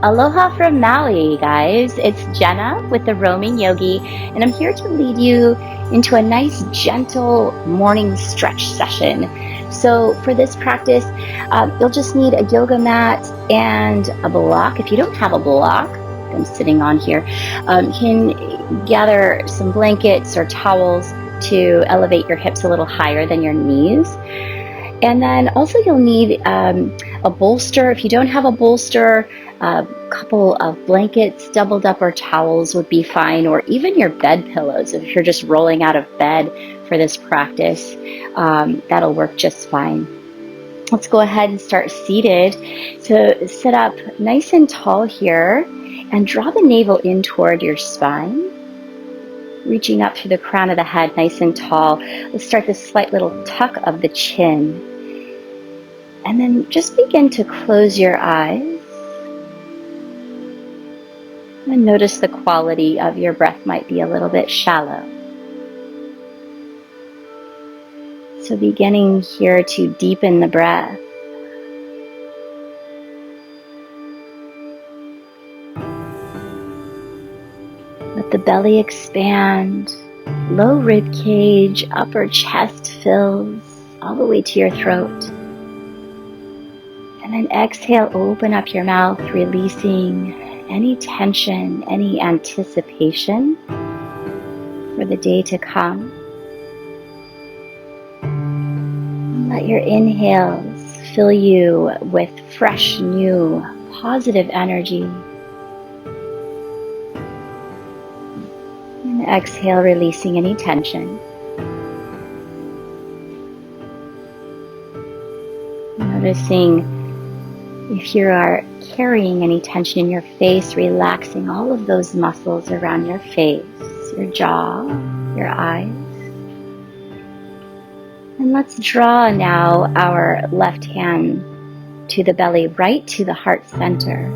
Aloha from Maui, guys. It's Jenna with the Roaming Yogi, and I'm here to lead you into a nice, gentle morning stretch session. So for this practice, you'll just need a yoga mat and a block. If you don't have a block, I'm sitting on here, you can gather some blankets or towels to elevate your hips a little higher than your knees. And then also you'll need a bolster. If you don't have a bolster, a couple of blankets, doubled up, or towels would be fine, or even your bed pillows. If you're just rolling out of bed for this practice, that'll work just fine. Let's go ahead and start seated. So sit up nice and tall here and draw the navel in toward your spine, reaching up through the crown of the head nice and tall. Let's start this slight little tuck of the chin. And then just begin to close your eyes. And notice the quality of your breath might be a little bit shallow. So beginning here to deepen the breath. Let the belly expand, low rib cage, upper chest fills all the way to your throat. And then exhale, open up your mouth, releasing any tension, any anticipation for the day to come. Let your inhales fill you with fresh, new, positive energy. And exhale, releasing any tension. Noticing if you are carrying any tension in your face, relaxing all of those muscles around your face, your jaw, your eyes. And let's draw now our left hand to the belly, right to the heart center.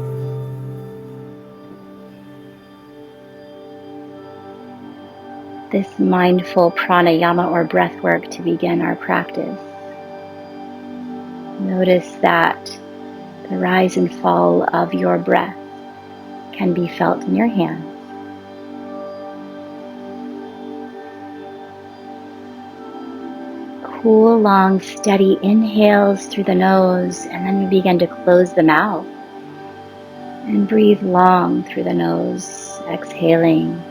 This mindful pranayama or breath work to begin our practice. Notice that the rise and fall of your breath can be felt in your hands. Cool, long, steady inhales through the nose, and then we begin to close the mouth. And breathe long through the nose, exhaling,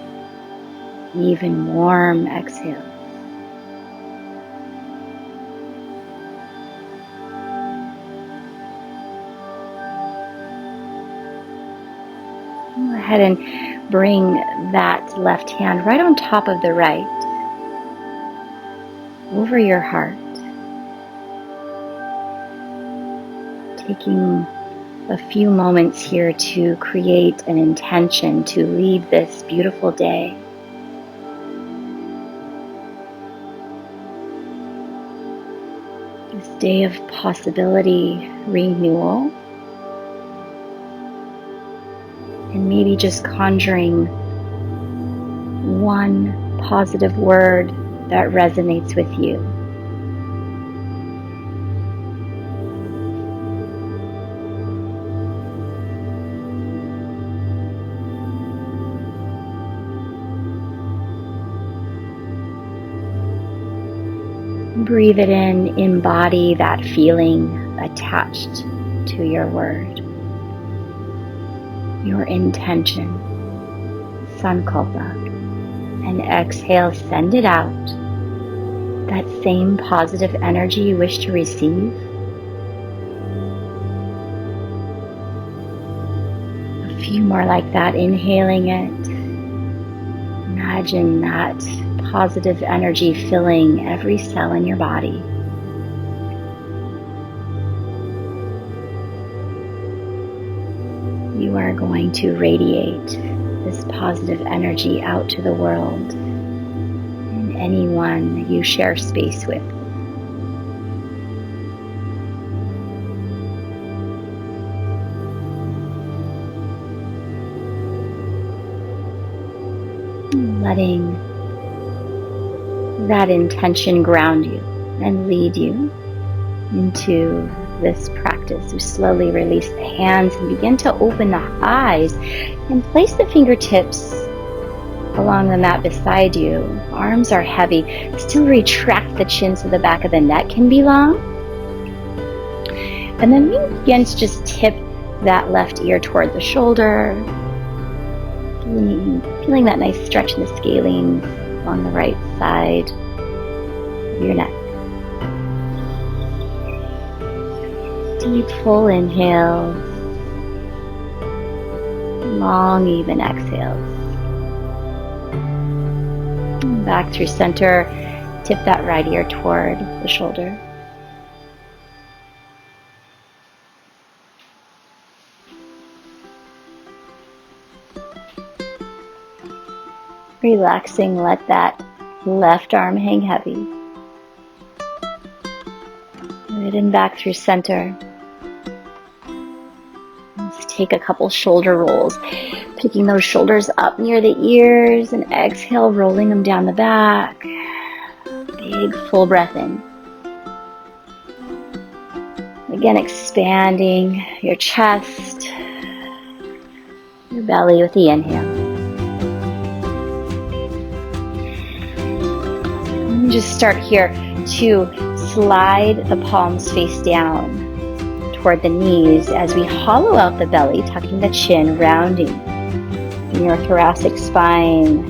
even warm exhale. Go ahead and bring that left hand right on top of the right, over your heart. Taking a few moments here to create an intention to lead this beautiful day. This day of possibility, renewal. And maybe just conjuring one positive word that resonates with you. Breathe it in, embody that feeling attached to your word. Your intention, sankalpa, and exhale, send it out. That same positive energy you wish to receive. A few more like that, inhaling it. Imagine that positive energy filling every cell in your body. You are going to radiate this positive energy out to the world and anyone you share space with. Letting that intention ground you and lead you into this practice. We slowly release the hands and begin to open the eyes and place the fingertips along the mat beside you. Arms are heavy. Still retract the chin so the back of the neck can be long. And then we begin to just tip that left ear toward the shoulder. Feeling that nice stretch in the scalene along the right side of your neck. Deep full inhales. Long even exhales. Back through center, tip that right ear toward the shoulder. Relaxing, let that left arm hang heavy. Right and back through center. Let's take a couple shoulder rolls. Picking those shoulders up near the ears and exhale, rolling them down the back. Big full breath in. Again, expanding your chest, your belly with the inhale. And just start here to slide the palms face down toward the knees as we hollow out the belly, tucking the chin, rounding in your thoracic spine,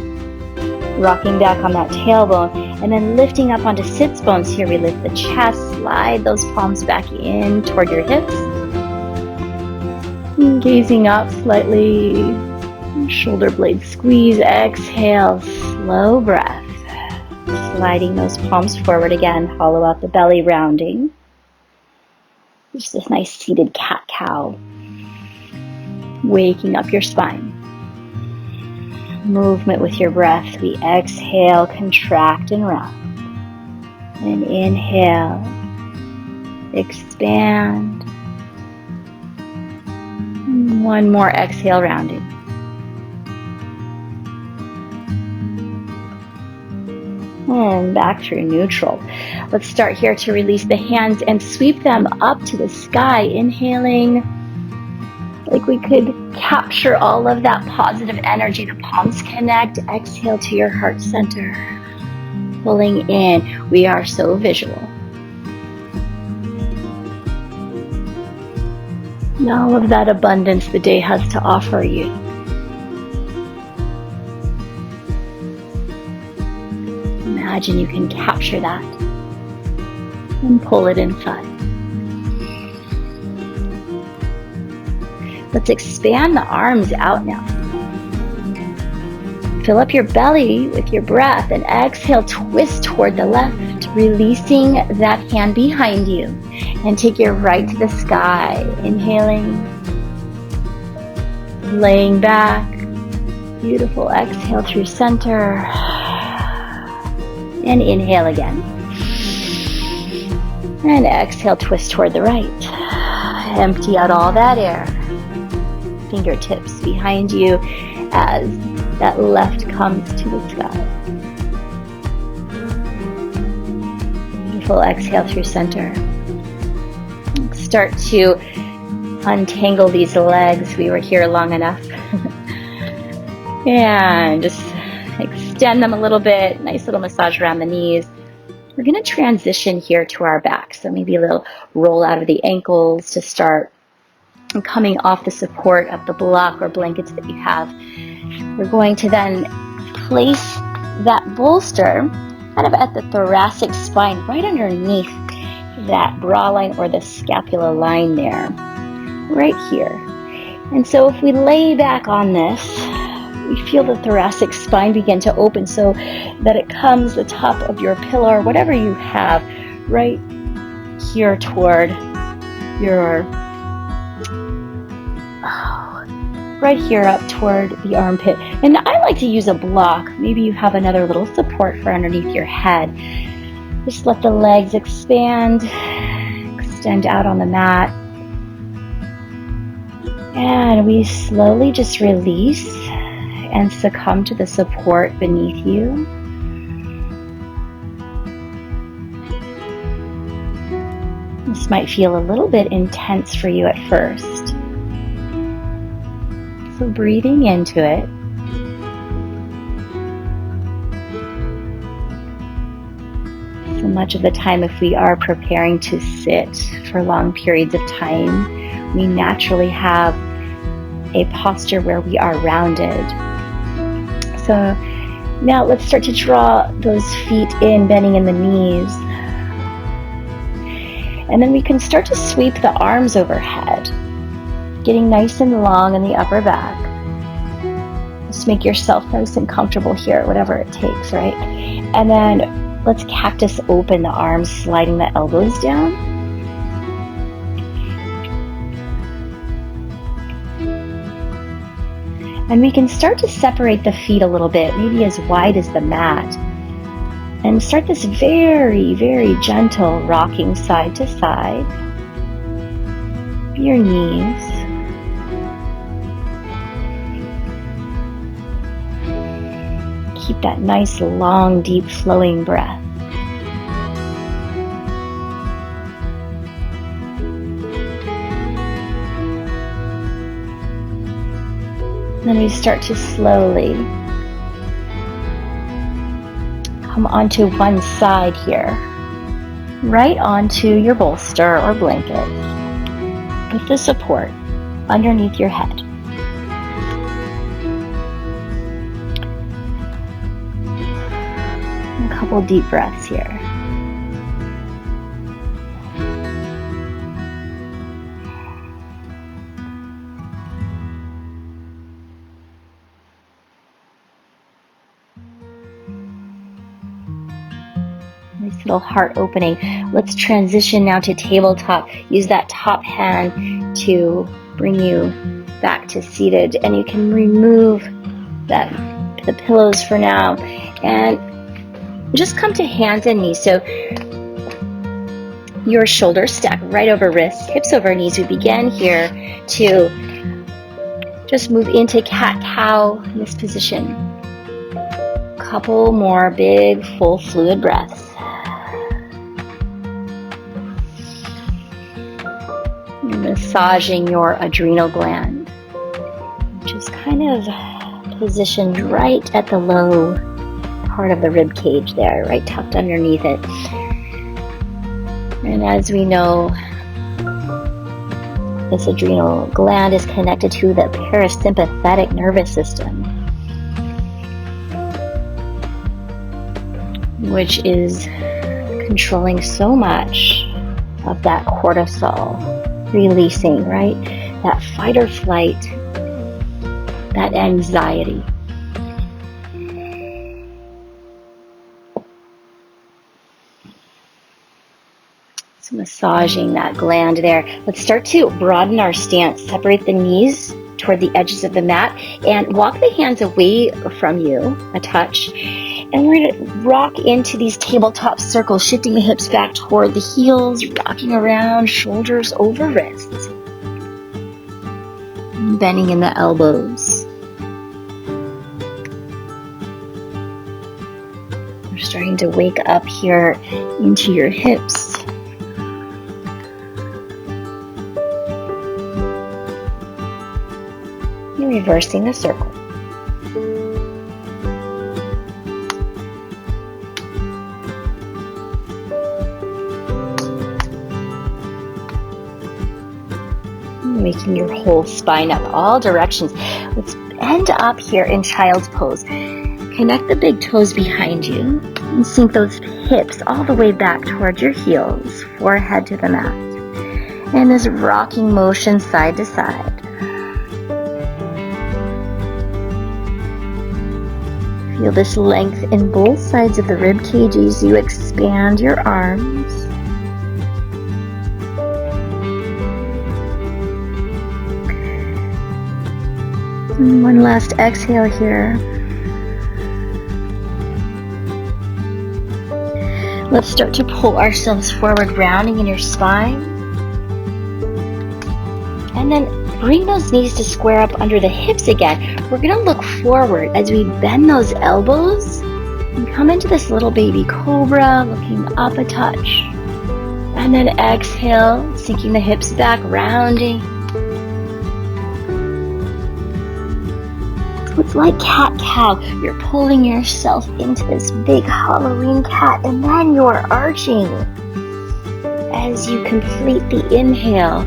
rocking back on that tailbone, and then lifting up onto sits bones. Here we lift the chest, slide those palms back in toward your hips, and gazing up slightly, shoulder blade squeeze, exhale, slow breath, sliding those palms forward again, hollow out the belly, rounding. Just this nice seated cat-cow, waking up your spine. Movement with your breath. We exhale, contract and round. And inhale, expand. One more exhale, rounding. And back through neutral. Let's start here to release the hands and sweep them up to the sky. Inhaling, like we could capture all of that positive energy. The palms connect. Exhale to your heart center. Pulling in. We are so visual. And all of that abundance the day has to offer you. Imagine you can capture that and pull it inside. Let's expand the arms out now. Fill up your belly with your breath and exhale, twist toward the left, releasing that hand behind you. And take your right to the sky. Inhaling, laying back. Beautiful. Exhale through center. And inhale again. And exhale, twist toward the right. Empty out all that air. Fingertips behind you as that left comes to the sky. Beautiful. Exhale through center. Start to untangle these legs. We were here long enough. And just extend them a little bit. Nice little massage around the knees. We're going to transition here to our back. So maybe a little roll out of the ankles to start. And coming off the support of the block or blankets that you have. We're going to then place that bolster kind of at the thoracic spine, right underneath that bra line or the scapula line there, right here. And so if we lay back on this, we feel the thoracic spine begin to open so that it comes the top of your pillow or whatever you have right here toward your right here up toward the armpit. And I like to use a block. Maybe you have another little support for underneath your head. Just let the legs expand, extend out on the mat. And we slowly just release and succumb to the support beneath you. This might feel a little bit intense for you at first. So breathing into it. So much of the time, if we are preparing to sit for long periods of time, we naturally have a posture where we are rounded. So now let's start to draw those feet in, bending in the knees. And then we can start to sweep the arms overhead, getting nice and long in the upper back. Just make yourself nice and comfortable here, whatever it takes, right? And then let's cactus open the arms, sliding the elbows down. And we can start to separate the feet a little bit, maybe as wide as the mat. And start this very, very gentle rocking side to side. Your knees. Keep that nice, long, deep, flowing breath. Then we start to slowly come onto one side here, right onto your bolster or blanket, with the support underneath your head. A couple deep breaths here. Nice little heart opening. Let's transition now to tabletop. Use that top hand to bring you back to seated, and you can remove the pillows for now and just come to hands and knees. So your shoulders stack right over wrists, hips over knees. We begin here to just move into cat-cow in this position. Couple more big, full fluid breaths. Massaging your adrenal gland, which is kind of positioned right at the low part of the rib cage there, right tucked underneath it. And as we know, this adrenal gland is connected to the parasympathetic nervous system, which is controlling so much of that cortisol releasing, right? That fight or flight, that anxiety. So massaging that gland there. Let's start to broaden our stance. Separate the knees toward the edges of the mat and walk the hands away from you, a touch. And we're going to rock into these tabletop circles, shifting the hips back toward the heels, rocking around, shoulders over wrists. Bending in the elbows. We're starting to wake up here into your hips. And reversing the circle. Making your whole spine up all directions. Let's end up here in child's pose. Connect the big toes behind you and sink those hips all the way back towards your heels, forehead to the mat. And this rocking motion side to side. Feel this length in both sides of the rib cage as you expand your arms. And one last exhale here. Let's start to pull ourselves forward, rounding in your spine. And then bring those knees to square up under the hips again. We're going to look forward as we bend those elbows and come into this little baby cobra, looking up a touch. And then exhale, sinking the hips back, rounding. So it's like cat-cow. You're pulling yourself into this big Halloween cat, and then you're arching as you complete the inhale.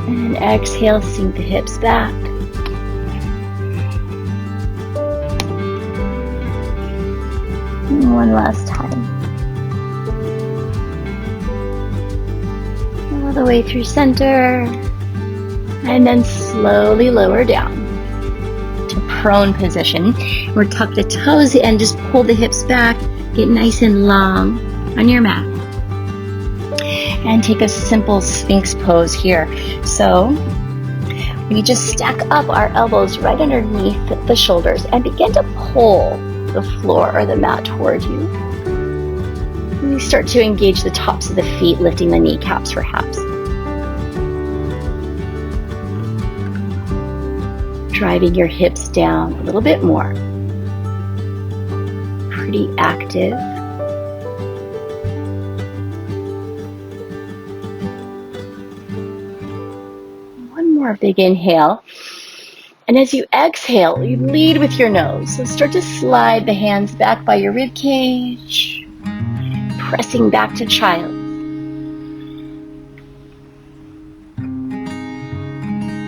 And exhale, sink the hips back. And one last time. All the way through center. And then slowly lower down to prone position. Or tuck the toes and just pull the hips back. Get nice and long on your mat. And take a simple Sphinx pose here. So we just stack up our elbows right underneath the shoulders and begin to pull the floor or the mat toward you. And you start to engage the tops of the feet, lifting the kneecaps perhaps. Driving your hips down a little bit more. Pretty active. One more big inhale. And as you exhale, you lead with your nose. So start to slide the hands back by your rib cage, pressing back to child.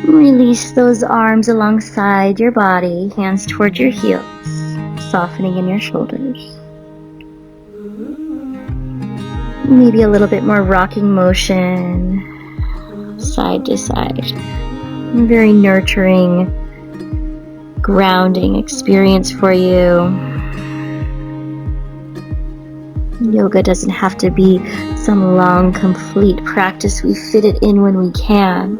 Release those arms alongside your body, hands toward your heels, softening in your shoulders. Maybe a little bit more rocking motion, side to side. Very nurturing, grounding experience for you. Yoga doesn't have to be some long, complete practice. We fit it in when we can.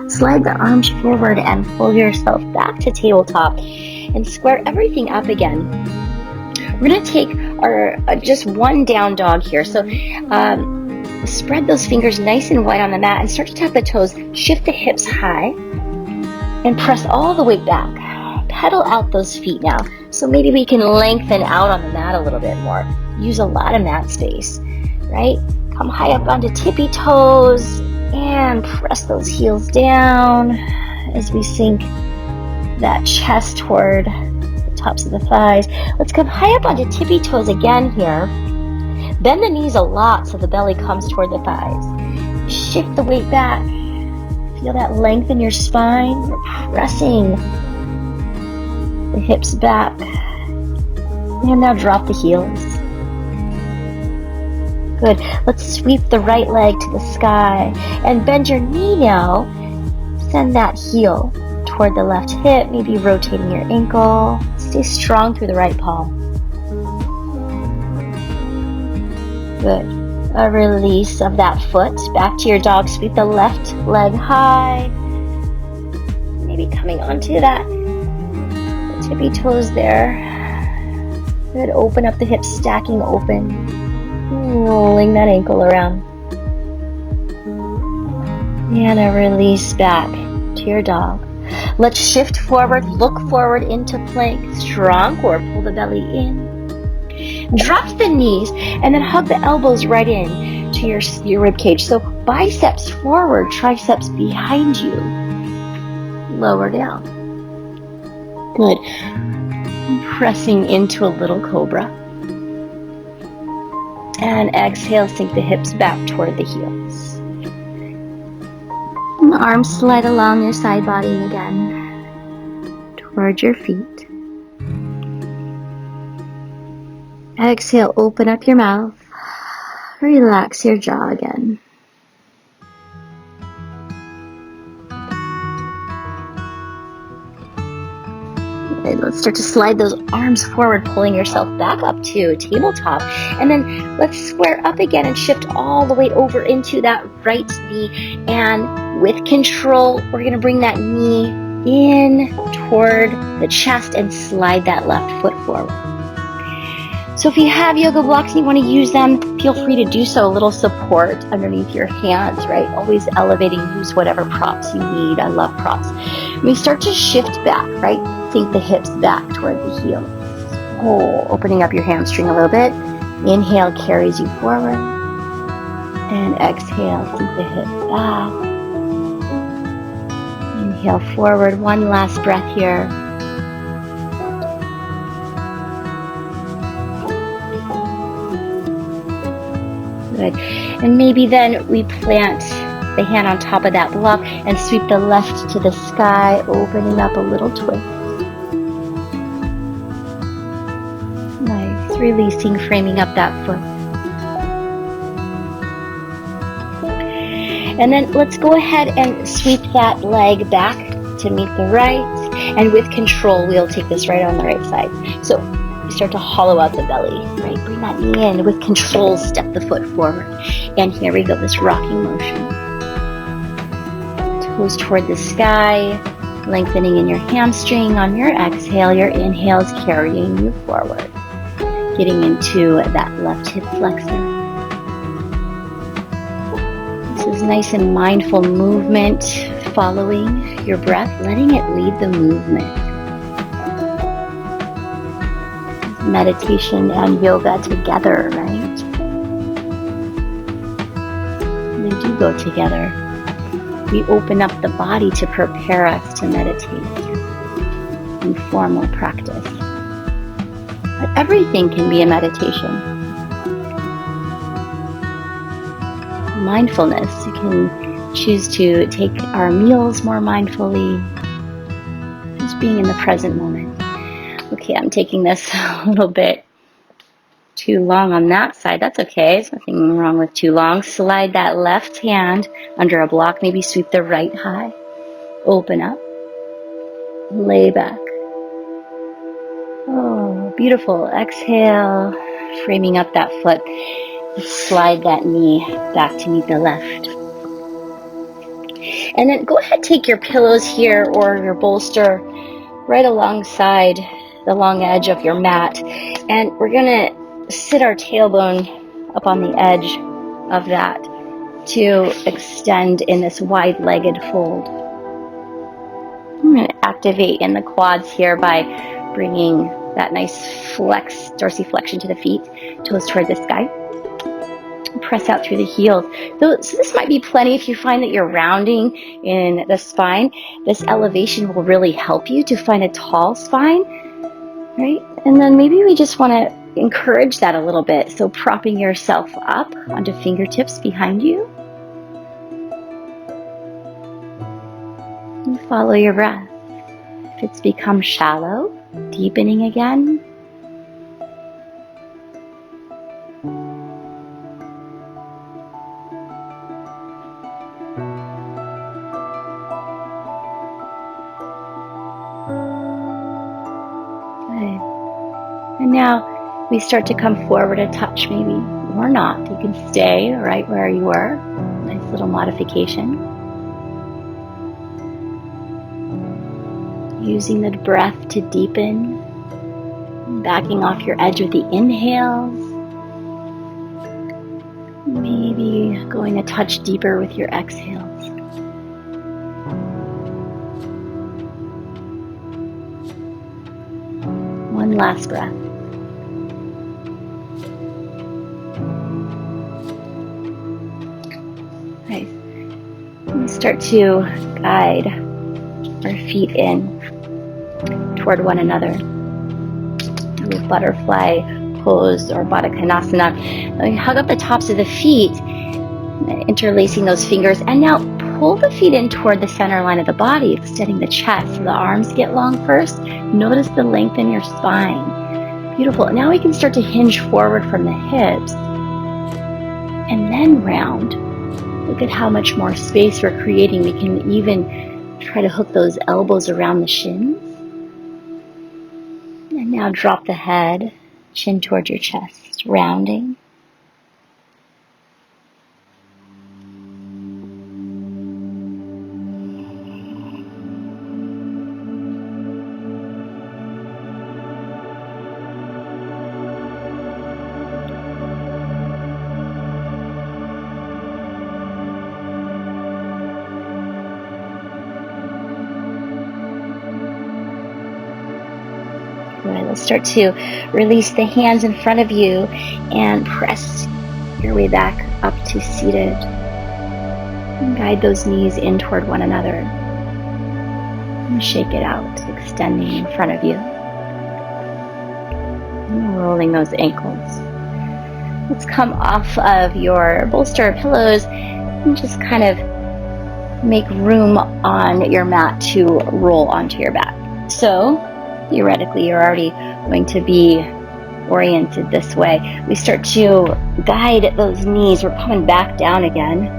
Slide the arms forward and pull yourself back to tabletop and square everything up again. We're going to take our just one down dog here. So spread those fingers nice and wide on the mat and start to tap the toes. Shift the hips high and press all the way back. Pedal out those feet now. So maybe we can lengthen out on the mat a little bit more. Use a lot of mat space, right? Come high up onto tippy toes and press those heels down as we sink that chest toward the tops of the thighs. Let's come high up onto tippy toes again here. Bend the knees a lot so the belly comes toward the thighs. Shift the weight back. Feel that length in your spine. You're pressing the hips back. And now drop the heels. Good. Let's sweep the right leg to the sky and bend your knee now. Send that heel toward the left hip, maybe rotating your ankle. Stay strong through the right palm. Good. A release of that foot. Back to your dog. Sweep the left leg high. Maybe coming onto that tippy toes there. Good. Open up the hips, stacking open. Rolling that ankle around. And a release back to your dog. Let's shift forward, look forward into plank, strong core, pull the belly in. Drop the knees and then hug the elbows right in to your rib cage. So biceps forward, triceps behind you. Lower down. Good. Pressing into a little cobra. And exhale, sink the hips back toward the heels. And the arms slide along your side body again, toward your feet. Exhale, open up your mouth. Relax your jaw again. Let's start to slide those arms forward, pulling yourself back up to tabletop. And then let's square up again and shift all the way over into that right knee. And with control, we're going to bring that knee in toward the chest and slide that left foot forward. So if you have yoga blocks and you want to use them, feel free to do so. A little support underneath your hands, right? Always elevating, use whatever props you need. I love props. We start to shift back, right? Sink the hips back toward the heels. Oh, opening up your hamstring a little bit. Inhale carries you forward, and exhale, sink the hips back. Inhale forward, one last breath here. Good. And maybe then we plant the hand on top of that block and sweep the left to the sky, opening up a little twist. Nice. Releasing, framing up that foot. And then let's go ahead and sweep that leg back to meet the right. And with control, we'll take this right on the right side. So you start to hollow out the belly, right? Bring that knee in. With control, step the foot forward. And here we go, this rocking motion. Toes toward the sky, lengthening in your hamstring. On your exhale, your inhale is carrying you forward, getting into that left hip flexor. This is nice and mindful movement, following your breath, letting it lead the movement. Meditation and yoga together, right? They do go together. We open up the body to prepare us to meditate in formal practice. But everything can be a meditation. Mindfulness, you can choose to take our meals more mindfully, just being in the present moment. Okay, I'm taking this a little bit too long on that side. That's okay, there's nothing wrong with too long. Slide that left hand under a block, maybe sweep the right high. Open up, lay back. Oh, beautiful. Exhale, framing up that foot. Slide that knee back to meet the left. And then go ahead, take your pillows here or your bolster right alongside the long edge of your mat. And we're going to sit our tailbone up on the edge of that to extend in this wide-legged fold. I'm going to activate in the quads here by bringing that nice flex, dorsiflexion to the feet, toes toward the sky. Press out through the heels. So this might be plenty if you find that you're rounding in the spine. This elevation will really help you to find a tall spine, right? And then maybe we just want to encourage that a little bit. So propping yourself up onto fingertips behind you. And follow your breath. If it's become shallow, deepening again. And now we start to come forward a touch maybe, or not. You can stay right where you were. Nice little modification. Using the breath to deepen. Backing off your edge with the inhales. Maybe going a touch deeper with your exhales. One last breath. Nice. And start to guide our feet in toward one another. With butterfly pose or Baddha Konasana. Hug up the tops of the feet, interlacing those fingers, and now pull the feet in toward the center line of the body, extending the chest. So the arms get long first. Notice the length in your spine. Beautiful. Now we can start to hinge forward from the hips and then round. Look at how much more space we're creating. We can even try to hook those elbows around the shins. And now drop the head, chin toward your chest, rounding. Good. We'll start to release the hands in front of you and press your way back up to seated. And guide those knees in toward one another. And shake it out, extending in front of you. And rolling those ankles. Let's come off of your bolster or pillows and just kind of make room on your mat to roll onto your back. So, theoretically, you're already going to be oriented this way. We start to guide those knees. We're coming back down again.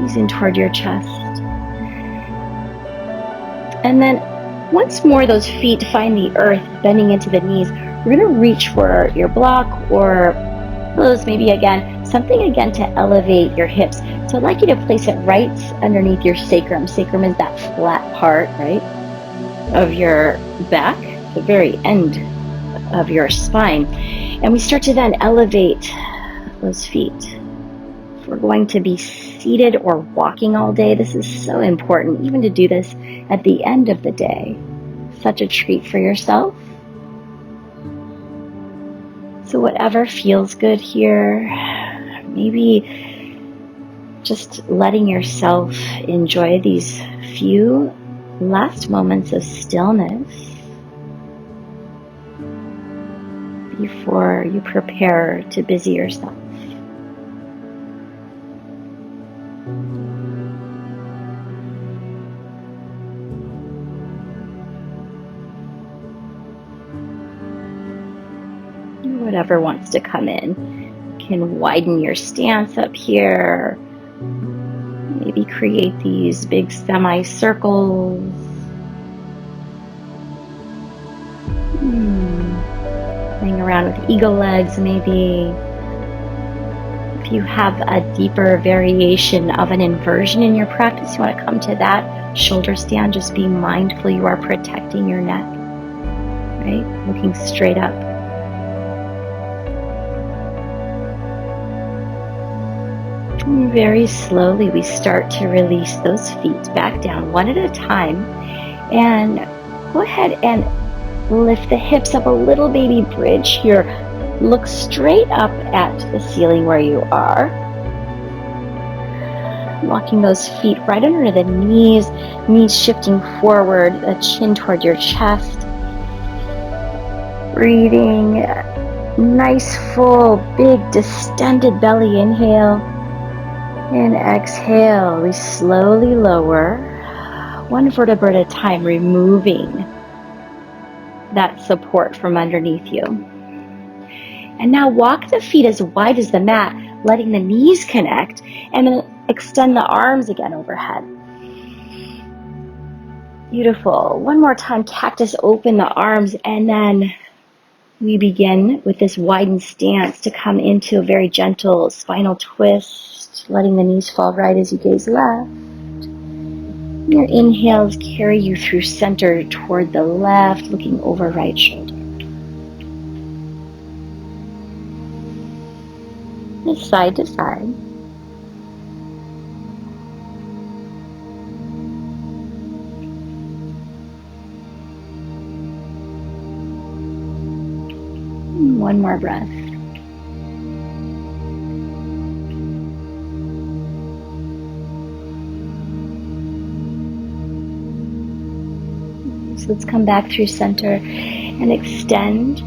Knees in toward your chest. And then once more those feet find the earth, bending into the knees, we're going to reach for your block or pillows, maybe again, something again to elevate your hips. So I'd like you to place it right underneath your sacrum. Sacrum is that flat part, right, of your back, the very end of your spine. And we start to then elevate those feet. If we're going to be seated or walking all day, this is so important, even to do this at the end of the day. Such a treat for yourself. So whatever feels good here, maybe just letting yourself enjoy these few last moments of stillness before you prepare to busy yourself. Whatever wants to come in. You can widen your stance up here. Maybe create these big semicircles. Playing around with eagle legs maybe. If you have a deeper variation of an inversion in your practice, you want to come to that shoulder stand. Just be mindful you are protecting your neck, right? Looking straight up. And very slowly we start to release those feet back down one at a time. And go ahead and lift the hips up, a little baby bridge here. Look straight up at the ceiling where you are. Walking those feet right under the knees, knees shifting forward, the chin toward your chest. Breathing, nice, full, big, distended belly inhale. And exhale, we slowly lower, one vertebra at a time, removing that support from underneath you. And now walk the feet as wide as the mat, letting the knees connect, and then extend the arms again overhead. Beautiful. One more time, cactus, open the arms, and then we begin with this widened stance to come into a very gentle spinal twist, letting the knees fall right as you gaze left. Your inhales carry you through center toward the left, looking over right shoulder. And side to side. And one more breath. So let's come back through center and extend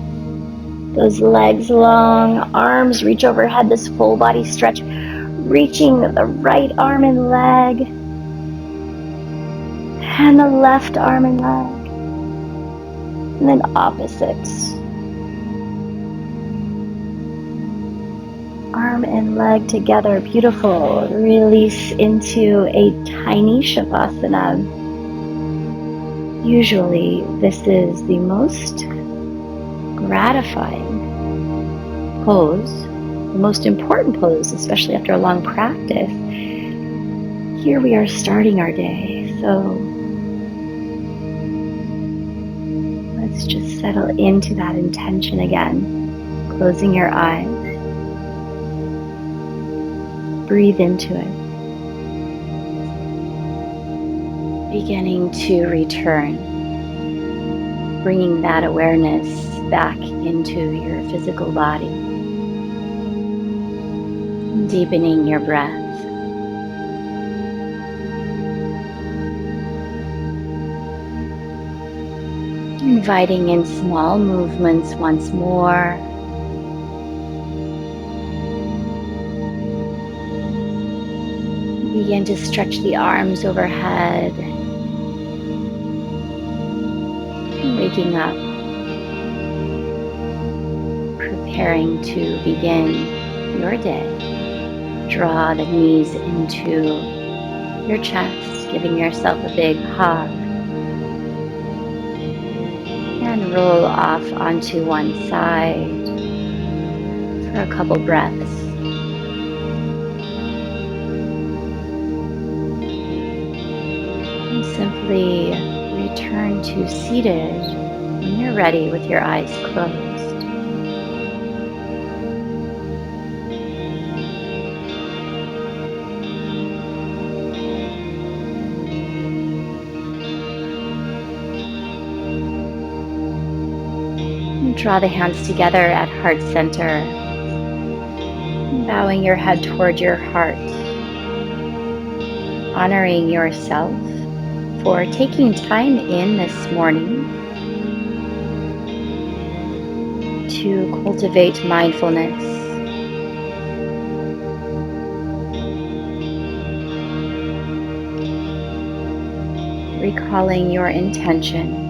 those legs long, arms reach overhead, this full body stretch, reaching the right arm and leg, and the left arm and leg, and then opposites. Arm and leg together, beautiful. Release into a tiny Shavasana. Usually this is the most gratifying pose, the most important pose, especially after a long practice. Here we are starting our day, so let's just settle into that intention again. Closing your eyes. Breathe into it. Beginning to return. bringing that awareness back into your physical body, deepening your breath. Inviting in small movements once more. Begin to stretch the arms overhead. Waking up, preparing to begin your day. Draw the knees into your chest, giving yourself a big hug. And roll off onto one side for a couple breaths. And simply return to seated when you're ready with your eyes closed. And draw the hands together at heart center, bowing your head toward your heart, honoring yourself for taking time in this morning to cultivate mindfulness. Recalling your intention.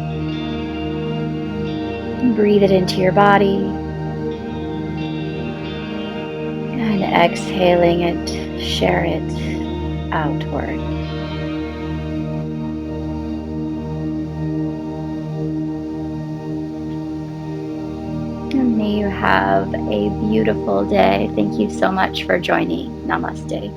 Breathe it into your body. And exhaling it, share it outward. And may you have a beautiful day. Thank you so much for joining. Namaste.